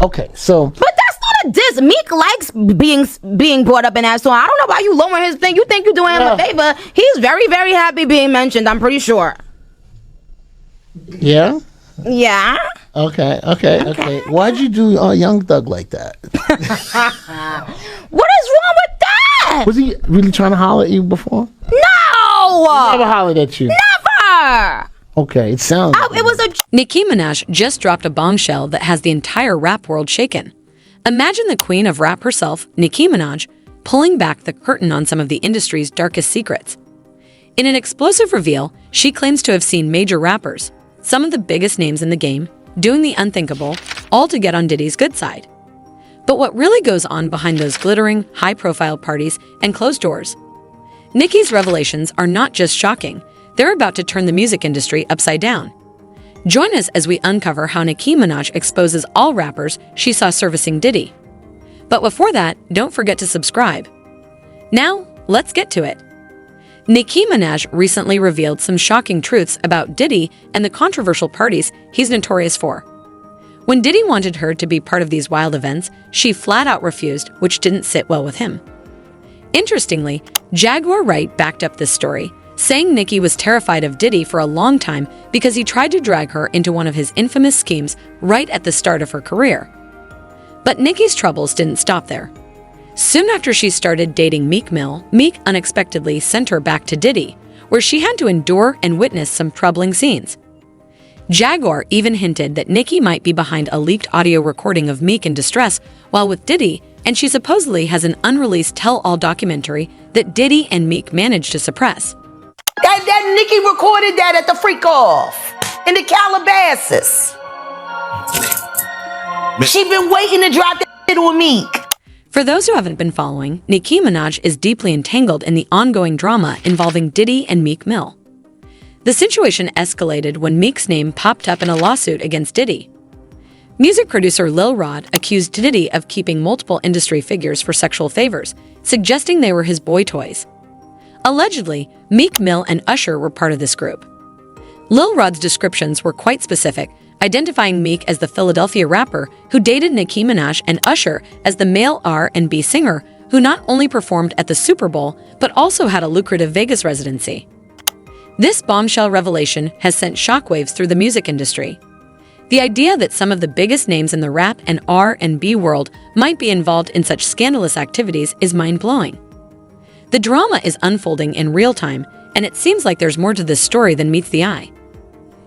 Okay, so. But that's not a diss. Meek likes being brought up in that song. I don't know why you lowering his thing. You think you're doing him a favor. He's very, very happy being mentioned, I'm pretty sure. Yeah? Yeah. Okay. Why'd you do Young Thug like that? What is wrong with that? Was he really trying to holler at you before? No! He never hollered at you. Never! Okay, it sounds. It was a. Nicki Minaj just dropped a bombshell that has the entire rap world shaken. Imagine the queen of rap herself, Nicki Minaj, pulling back the curtain on some of the industry's darkest secrets. In an explosive reveal, she claims to have seen major rappers, some of the biggest names in the game, doing the unthinkable, all to get on Diddy's good side. But what really goes on behind those glittering, high-profile parties and closed doors? Nicki's revelations are not just shocking, they're about to turn the music industry upside down. Join us as we uncover how Nicki Minaj exposes all rappers she saw servicing Diddy. But before that, don't forget to subscribe. Now, let's get to it. Nicki Minaj recently revealed some shocking truths about Diddy and the controversial parties he's notorious for. When Diddy wanted her to be part of these wild events, she flat out refused, which didn't sit well with him. Interestingly, Jaguar Wright backed up this story, saying Nicki was terrified of Diddy for a long time because he tried to drag her into one of his infamous schemes right at the start of her career. But Nicki's troubles didn't stop there. Soon after she started dating Meek Mill, Meek unexpectedly sent her back to Diddy, where she had to endure and witness some troubling scenes. Jaguar even hinted that Nicki might be behind a leaked audio recording of Meek in distress while with Diddy, and she supposedly has an unreleased tell-all documentary that Diddy and Meek managed to suppress. That Nicki recorded that at the freak-off in the Calabasas. She been waiting to drop that shit on Meek. For those who haven't been following, Nicki Minaj is deeply entangled in the ongoing drama involving Diddy and Meek Mill. The situation escalated when Meek's name popped up in a lawsuit against Diddy. Music producer Lil Rod accused Diddy of keeping multiple industry figures for sexual favors, suggesting they were his boy toys. Allegedly, Meek Mill and Usher were part of this group. Lil Rod's descriptions were quite specific, identifying Meek as the Philadelphia rapper who dated Nicki Minaj and Usher as the male R&B singer who not only performed at the Super Bowl, but also had a lucrative Vegas residency. This bombshell revelation has sent shockwaves through the music industry. The idea that some of the biggest names in the rap and R&B world might be involved in such scandalous activities is mind-blowing. The drama is unfolding in real time, and it seems like there's more to this story than meets the eye.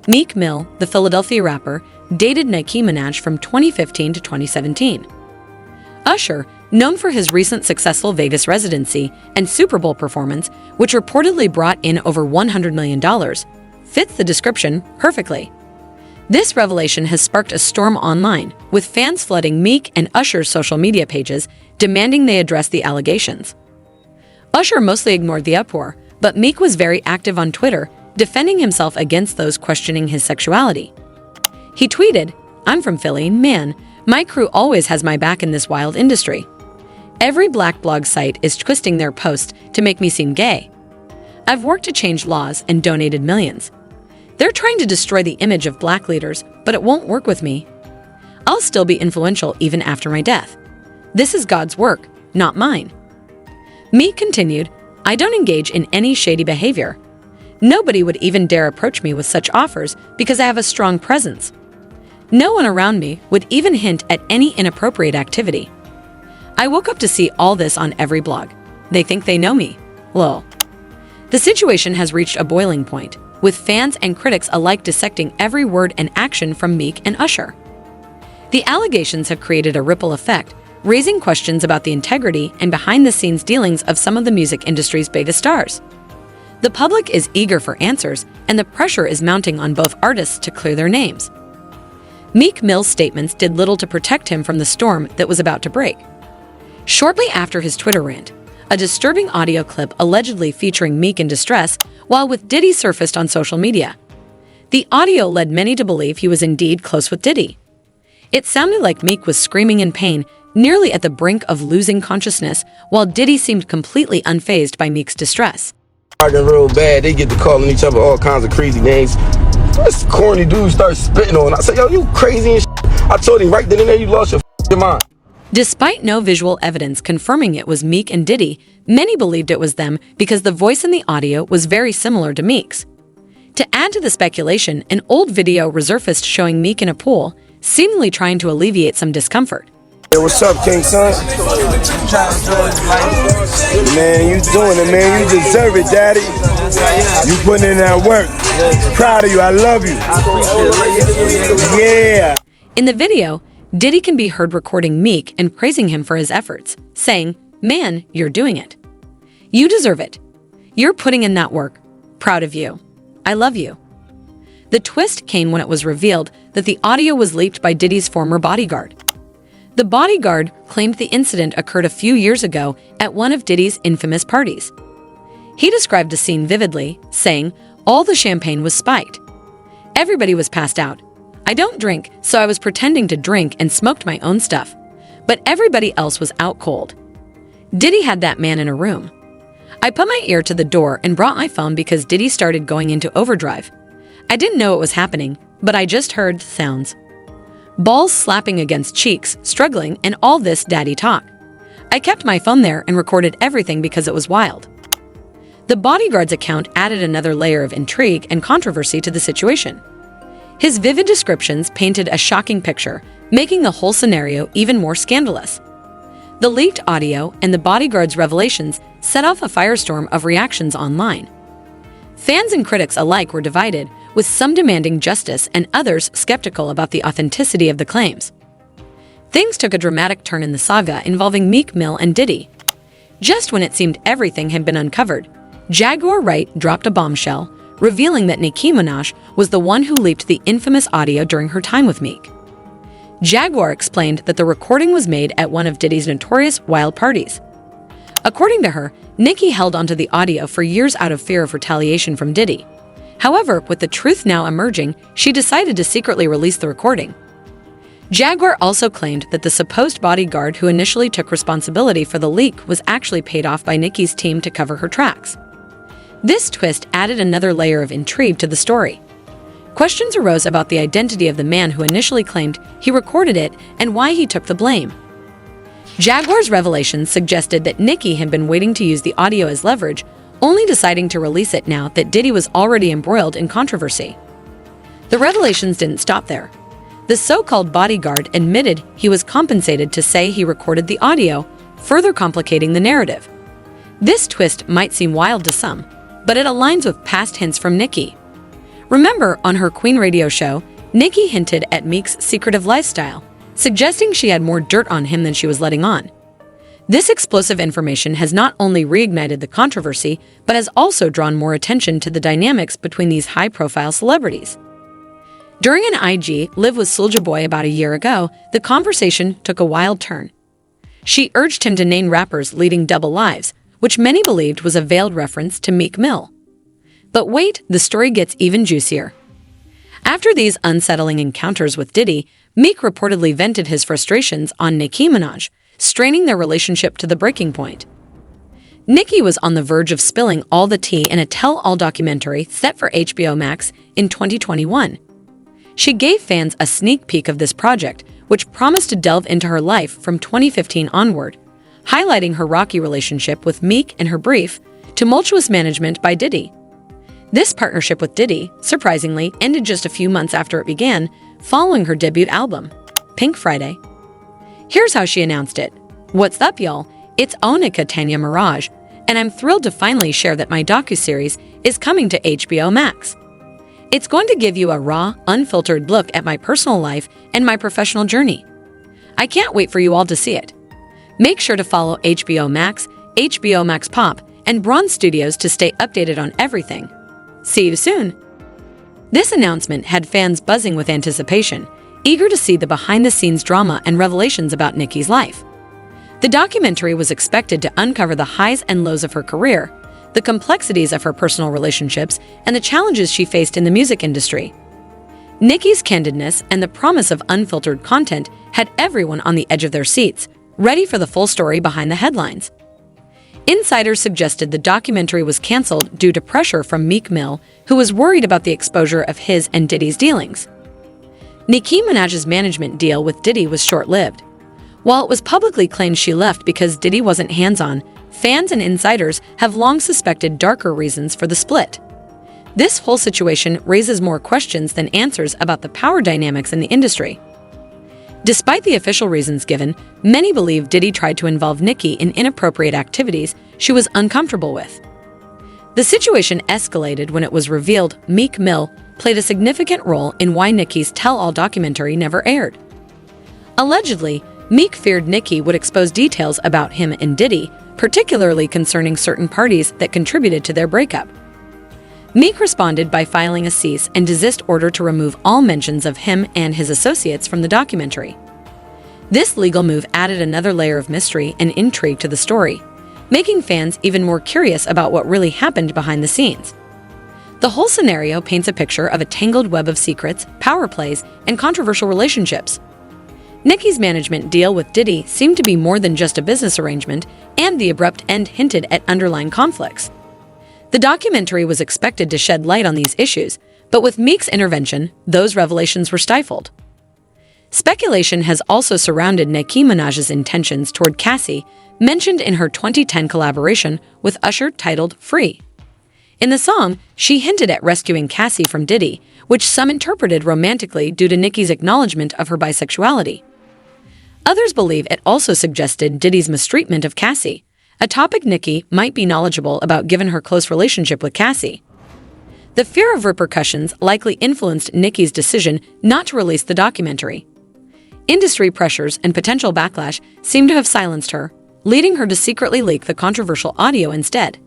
Meek Mill, the Philadelphia rapper, dated Nicki Minaj from 2015 to 2017. Usher, known for his recent successful Vegas residency and Super Bowl performance, which reportedly brought in over $100 million, fits the description perfectly. This revelation has sparked a storm online, with fans flooding Meek and Usher's social media pages, demanding they address the allegations. Usher mostly ignored the uproar, but Meek was very active on Twitter, defending himself against those questioning his sexuality. He tweeted, "I'm from Philly, man. My crew always has my back in this wild industry. Every black blog site is twisting their posts to make me seem gay. I've worked to change laws and donated millions. They're trying to destroy the image of black leaders, but it won't work with me. I'll still be influential even after my death. This is God's work, not mine." Meek continued, "I don't engage in any shady behavior. Nobody would even dare approach me with such offers because I have a strong presence. No one around me would even hint at any inappropriate activity. I woke up to see all this on every blog. They think they know me. Lol." The situation has reached a boiling point, with fans and critics alike dissecting every word and action from Meek and Usher. The allegations have created a ripple effect, raising questions about the integrity and behind-the-scenes dealings of some of the music industry's biggest stars. The public is eager for answers, and the pressure is mounting on both artists to clear their names. Meek Mill's statements did little to protect him from the storm that was about to break. Shortly after his Twitter rant, a disturbing audio clip allegedly featuring Meek in distress while with Diddy surfaced on social media. The audio led many to believe he was indeed close with Diddy. It sounded like Meek was screaming in pain, nearly at the brink of losing consciousness, while Diddy seemed completely unfazed by Meek's distress. Arguing real bad, they get to calling each other all kinds of crazy names. This corny dude starts spitting on. I said, "Yo, you crazy and shit." I told him right then and there, "You lost your Come on. Despite no visual evidence confirming it was Meek and Diddy, many believed it was them because the voice in the audio was very similar to Meek's. To add to the speculation, an old video resurfaced showing Meek in a pool, seemingly trying to alleviate some discomfort. Hey, what's up, King Son? Man, you doing it, man. You deserve it, Daddy. You putting in that work. Proud of you. I love you. Yeah. In the video, Diddy can be heard recording Meek and praising him for his efforts, saying, "Man, you're doing it. You deserve it. You're putting in that work. Proud of you. I love you." The twist came when it was revealed that the audio was leaked by Diddy's former bodyguard. The bodyguard claimed the incident occurred a few years ago at one of Diddy's infamous parties. He described the scene vividly, saying, "All the champagne was spiked. Everybody was passed out. I don't drink, so I was pretending to drink and smoked my own stuff. But everybody else was out cold. Diddy had that man in a room. I put my ear to the door and brought my phone because Diddy started going into overdrive. I didn't know it was happening, but I just heard sounds. Balls slapping against cheeks, struggling, and all this daddy talk. I kept my phone there and recorded everything because it was wild." The bodyguard's account added another layer of intrigue and controversy to the situation. His vivid descriptions painted a shocking picture, making the whole scenario even more scandalous. The leaked audio and the bodyguard's revelations set off a firestorm of reactions online. Fans and critics alike were divided, with some demanding justice and others skeptical about the authenticity of the claims. Things took a dramatic turn in the saga involving Meek Mill and Diddy. Just when it seemed everything had been uncovered, Jaguar Wright dropped a bombshell, revealing that Nicki Minaj was the one who leaked the infamous audio during her time with Meek. Jaguar explained that the recording was made at one of Diddy's notorious wild parties. According to her, Nicki held onto the audio for years out of fear of retaliation from Diddy. However, with the truth now emerging, she decided to secretly release the recording. Jaguar also claimed that the supposed bodyguard who initially took responsibility for the leak was actually paid off by Nicki's team to cover her tracks. This twist added another layer of intrigue to the story. Questions arose about the identity of the man who initially claimed he recorded it and why he took the blame. Jaguar's revelations suggested that Nicki had been waiting to use the audio as leverage, only deciding to release it now that Diddy was already embroiled in controversy. The revelations didn't stop there. The so-called bodyguard admitted he was compensated to say he recorded the audio, further complicating the narrative. This twist might seem wild to some, but it aligns with past hints from Nicki. Remember, on her Queen radio show, Nicki hinted at Meek's secretive lifestyle, suggesting she had more dirt on him than she was letting on. This explosive information has not only reignited the controversy, but has also drawn more attention to the dynamics between these high-profile celebrities. During an IG Live with Soulja Boy about a year ago, the conversation took a wild turn. She urged him to name rappers leading double lives, which many believed was a veiled reference to Meek Mill. But wait, the story gets even juicier. After these unsettling encounters with Diddy, Meek reportedly vented his frustrations on Nicki Minaj, straining their relationship to the breaking point. Nicki was on the verge of spilling all the tea in a tell-all documentary set for HBO Max in 2021. She gave fans a sneak peek of this project, which promised to delve into her life from 2015 onward, highlighting her rocky relationship with Meek and her brief, tumultuous management by Diddy. This partnership with Diddy, surprisingly, ended just a few months after it began, following her debut album, Pink Friday. Here's how she announced it. "What's up, y'all? It's Onika Tanya Mirage, and I'm thrilled to finally share that my docuseries is coming to HBO Max. It's going to give you a raw, unfiltered look at my personal life and my professional journey. I can't wait for you all to see it. Make sure to follow HBO Max, HBO Max Pop, and Bronze Studios to stay updated on everything. See you soon." This announcement had fans buzzing with anticipation, eager to see the behind-the-scenes drama and revelations about Nicki's life. The documentary was expected to uncover the highs and lows of her career, the complexities of her personal relationships, and the challenges she faced in the music industry. Nicki's candidness and the promise of unfiltered content had everyone on the edge of their seats, ready for the full story behind the headlines. Insiders suggested the documentary was canceled due to pressure from Meek Mill, who was worried about the exposure of his and Diddy's dealings. Nicki Minaj's management deal with Diddy was short-lived. While it was publicly claimed she left because Diddy wasn't hands-on, fans and insiders have long suspected darker reasons for the split. This whole situation raises more questions than answers about the power dynamics in the industry. Despite the official reasons given, many believe Diddy tried to involve Nicki in inappropriate activities she was uncomfortable with. The situation escalated when it was revealed Meek Mill played a significant role in why Nicki's tell-all documentary never aired. Allegedly, Meek feared Nicki would expose details about him and Diddy, particularly concerning certain parties that contributed to their breakup. Meek responded by filing a cease and desist order to remove all mentions of him and his associates from the documentary. This legal move added another layer of mystery and intrigue to the story, making fans even more curious about what really happened behind the scenes. The whole scenario paints a picture of a tangled web of secrets, power plays, and controversial relationships. Nicki's management deal with Diddy seemed to be more than just a business arrangement, and the abrupt end hinted at underlying conflicts. The documentary was expected to shed light on these issues, but with Meek's intervention, those revelations were stifled. Speculation has also surrounded Nicki Minaj's intentions toward Cassie, mentioned in her 2010 collaboration with Usher titled Free. In the song, she hinted at rescuing Cassie from Diddy, which some interpreted romantically due to Nicki's acknowledgement of her bisexuality. Others believe it also suggested Diddy's mistreatment of Cassie, a topic Nicki might be knowledgeable about given her close relationship with Cassie. The fear of repercussions likely influenced Nicki's decision not to release the documentary. Industry pressures and potential backlash seem to have silenced her, leading her to secretly leak the controversial audio instead.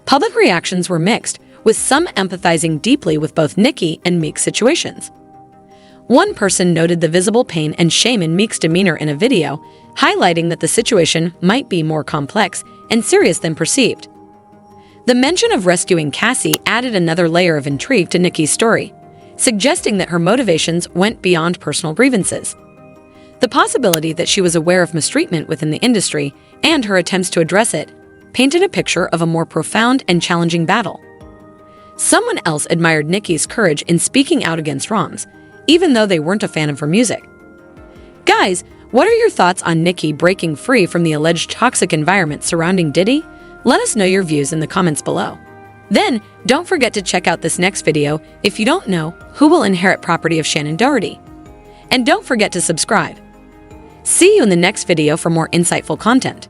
Public reactions were mixed, with some empathizing deeply with both Nicki and Meek's situations. One person noted the visible pain and shame in Meek's demeanor in a video, highlighting that the situation might be more complex and serious than perceived. The mention of rescuing Cassie added another layer of intrigue to Nicki's story, suggesting that her motivations went beyond personal grievances. The possibility that she was aware of mistreatment within the industry and her attempts to address it painted a picture of a more profound and challenging battle. Someone else admired Nicki's courage in speaking out against wrongs, even though they weren't a fan of her music. Guys, what are your thoughts on Nicki breaking free from the alleged toxic environment surrounding Diddy? Let us know your views in the comments below. Then, don't forget to check out this next video if you don't know who will inherit property of Shannon Doherty. And don't forget to subscribe. See you in the next video for more insightful content.